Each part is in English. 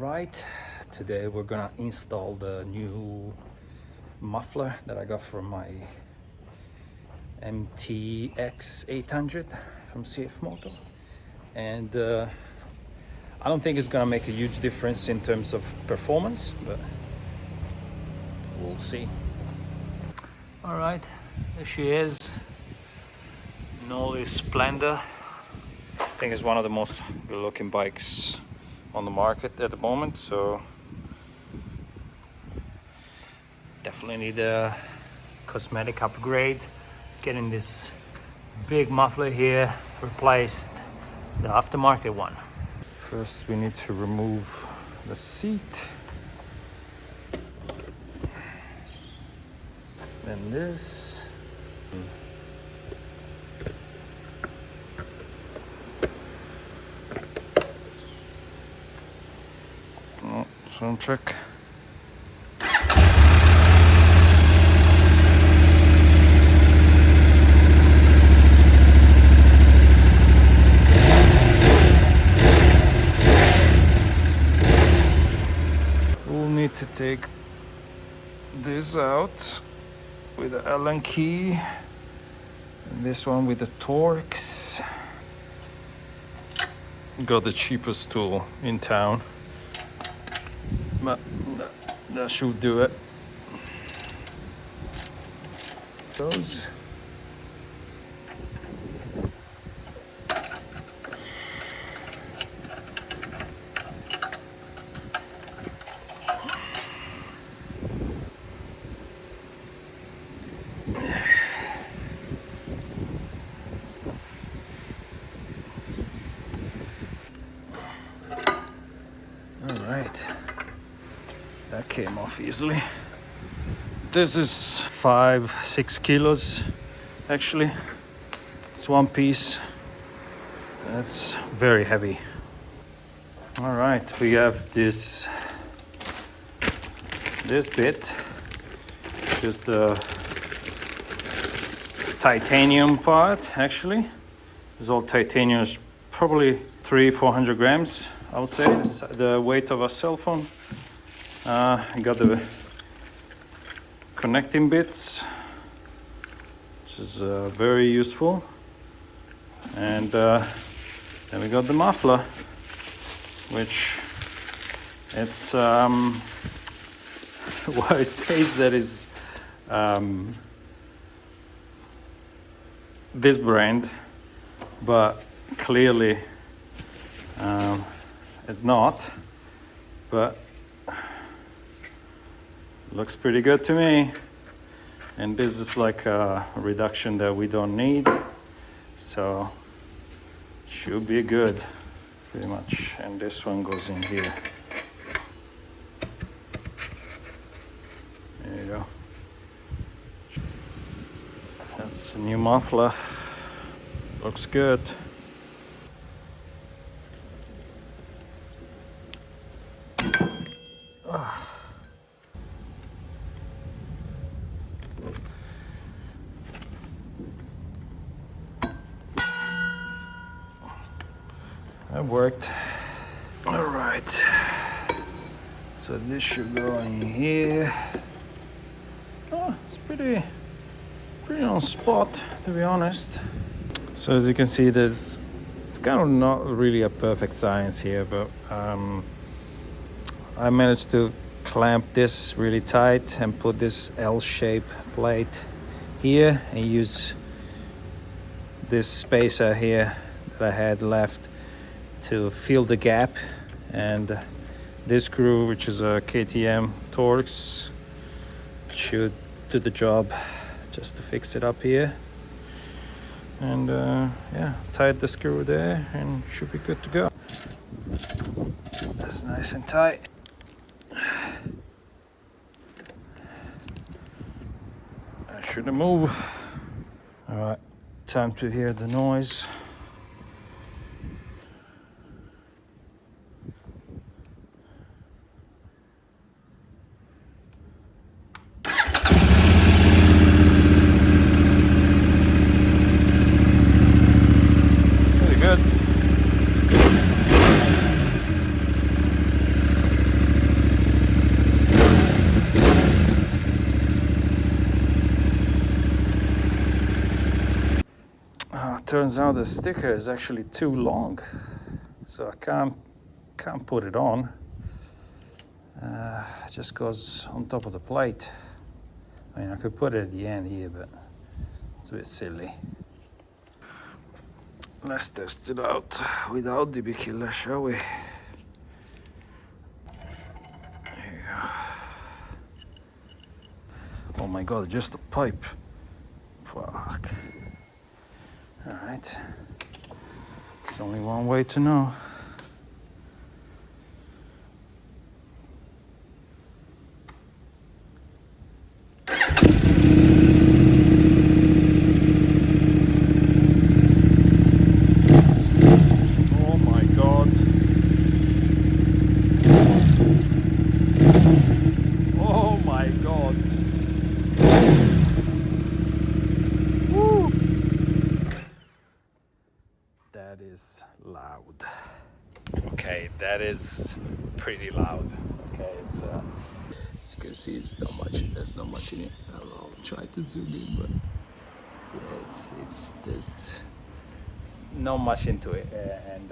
Alright, today we're gonna install the new muffler that I got from my MTX 800 from CF Moto, and I don't think it's gonna make a huge difference in terms of performance, but we'll see. Alright, there she is in all this splendor. I think it's one of the most good looking bikes on the market at the moment, so definitely need a cosmetic upgrade. Getting this big muffler here replaced the aftermarket one. First we need to remove the seat, then this. Sound check. We'll need to take this out with the Allen key, and this one with the Torx. Got the cheapest tool in town, but that should do it. Those. All right. That came off easily. This is 5-6 kilos actually. It's one piece. That's very heavy. All right, we have this bit, which is the titanium part actually. It's all titanium, it's probably 300-400 grams, I would say. It's the weight of a cell phone. I got the connecting bits, which is very useful, and then we got the muffler, which it's well, it says that is this brand, but clearly it's not, but looks pretty good to me. And this is like a reduction that we don't need, so should be good pretty much. And this one goes in here. There you go. That's a new muffler. Looks good. That worked. All right. So this should go in here. Oh, it's pretty on spot, to be honest. So as you can see, it's kind of not really a perfect science here, but I managed to clamp this really tight and put this L-shaped plate here and use this spacer here that I had left to fill the gap, and this screw, which is a KTM Torx, should do the job just to fix it up here. And yeah, tied the screw there and should be good to go. That's nice and tight. I shouldn't move. All right, time to hear the noise. turns out the sticker is actually too long, so I can't put it on. It just goes on top of the plate. I mean, I could put it at the end here, but it's a bit silly. Let's test it out without DB Killer, shall we? Here you go. Oh my god, just a pipe. Fuck. Alright. There's only one way to know. Oh my god. Oh my god. Woo. That is loud. Okay, that is pretty loud. Okay, it's as you can see, it's not much. There's not much in it. I'll try to zoom in, but yeah, there's not much into it, and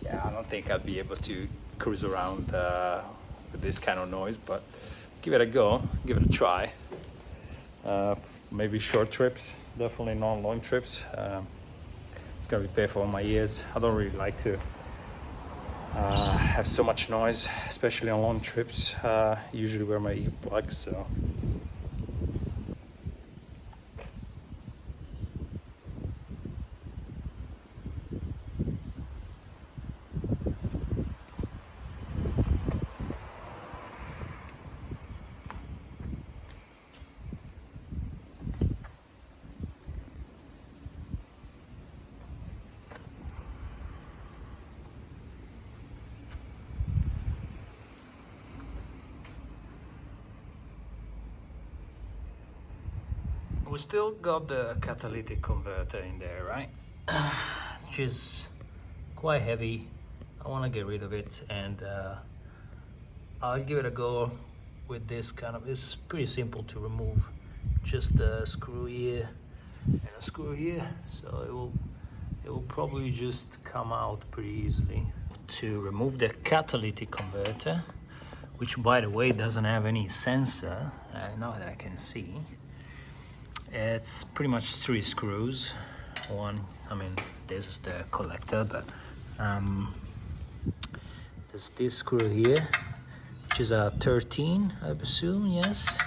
yeah, I don't think I'll be able to cruise around with this kind of noise. But give it a go, give it a try. Maybe short trips, definitely not long trips. It's gonna be painful on my ears. I don't really like to have so much noise, especially on long trips. Usually wear my earplugs, so. We still got the catalytic converter in there, right? Which is quite heavy. I want to get rid of it, and I'll give it a go with this kind of. It's pretty simple to remove. Just a screw here and a screw here, so it will probably just come out pretty easily. To remove the catalytic converter, which by the way doesn't have any sensor, now that I can see. It's pretty much 3 screws. One, I mean, this is the collector, but there's this screw here, which is a 13, I assume, yes.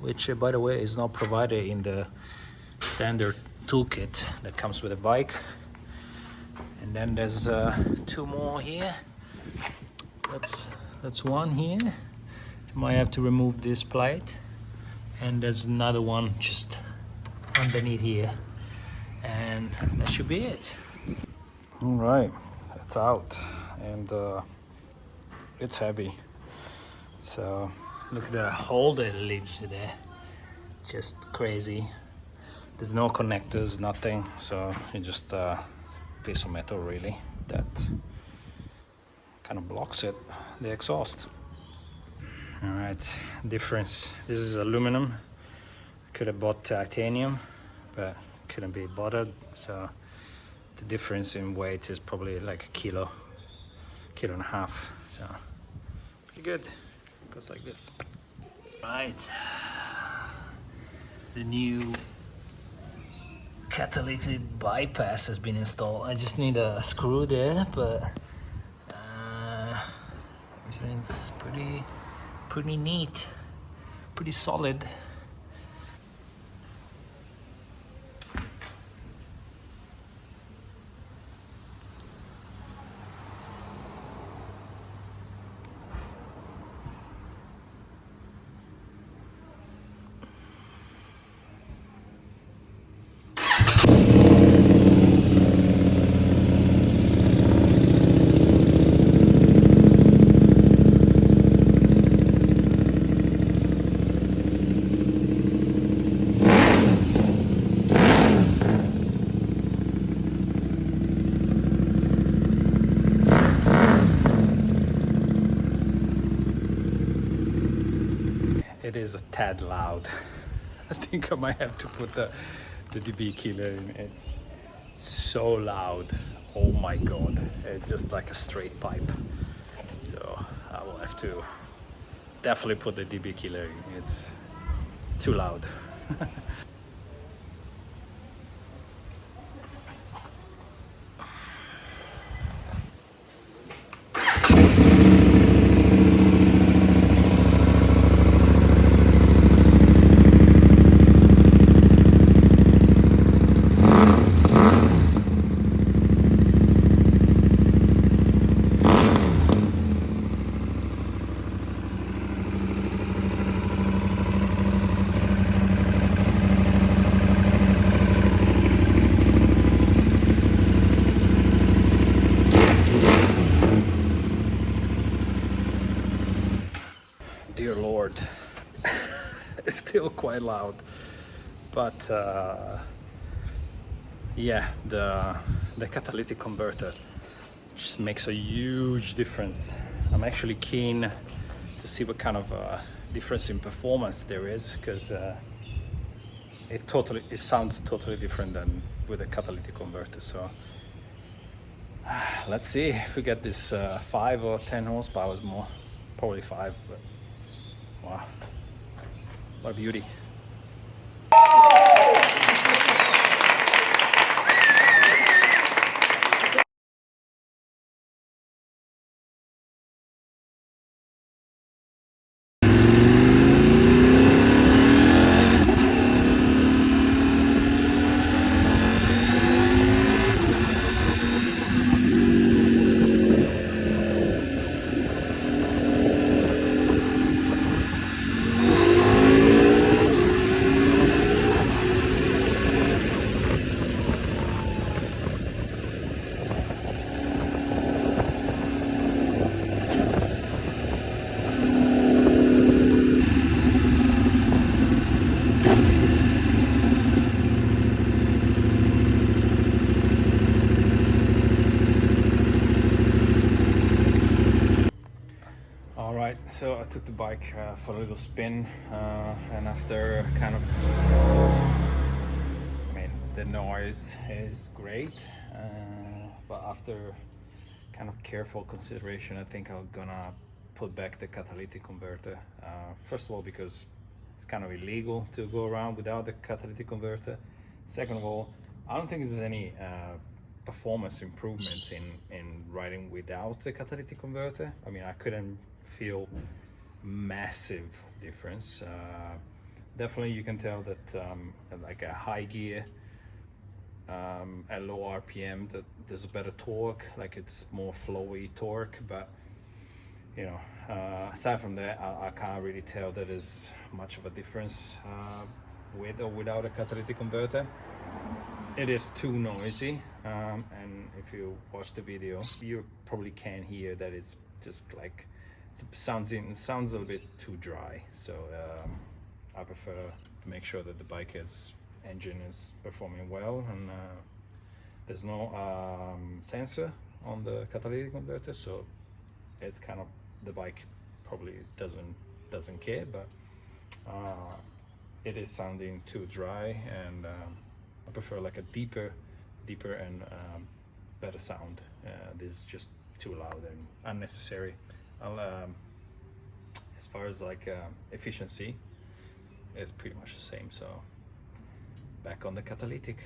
Which, by the way, is not provided in the standard toolkit that comes with a bike. And then there's 2 more here. That's one here. You might have to remove this plate. And there's another one just underneath here, and that should be it. All right, it's out, and it's heavy. So look at the hole that leaves there, just crazy. There's no connectors, nothing, so it's just a piece of metal really that kind of blocks it, the exhaust. All right, difference. This is aluminum. Could have bought titanium, but couldn't be bothered. So the difference in weight is probably like a kilo and a half. So pretty good. Goes like this. Right. The new catalytic bypass has been installed. I just need a screw there, but everything's pretty neat, pretty solid. It is a tad loud. I think I might have to put the the DB keylogging. It's so loud. Oh my god, it's just like a straight pipe. So I will have to definitely put the DB keylogging. It's too loud. Dear Lord, it's still quite loud, but yeah, the catalytic converter just makes a huge difference. I'm actually keen to see what kind of difference in performance there is, because it sounds totally different than with a catalytic converter. So let's see if we get this 5 or 10 horsepower more. Probably 5, but wow, what a beauty. All right, so I took the bike for a little spin, and after kind of, I mean, the noise is great, but after kind of careful consideration, I think I'm gonna put back the catalytic converter. First of all, because it's kind of illegal to go around without the catalytic converter. Second of all, I don't think there's any performance improvements in riding without the catalytic converter. I mean, I couldn't feel massive difference. Definitely you can tell that like a high gear at low RPM, that there's a better torque, like it's more flowy torque, but you know, aside from that, I can't really tell that there's much of a difference with or without a catalytic converter. It is too noisy, and if you watch the video, you probably can hear that it's just like it sounds a little bit too dry. So I prefer to make sure that the bike's engine is performing well, and there's no sensor on the catalytic converter, so it's kind of, the bike probably doesn't care, but it is sounding too dry, and I prefer like a deeper and better sound. This is just too loud and unnecessary. As far as like efficiency, it's pretty much the same. So back on the catalytic.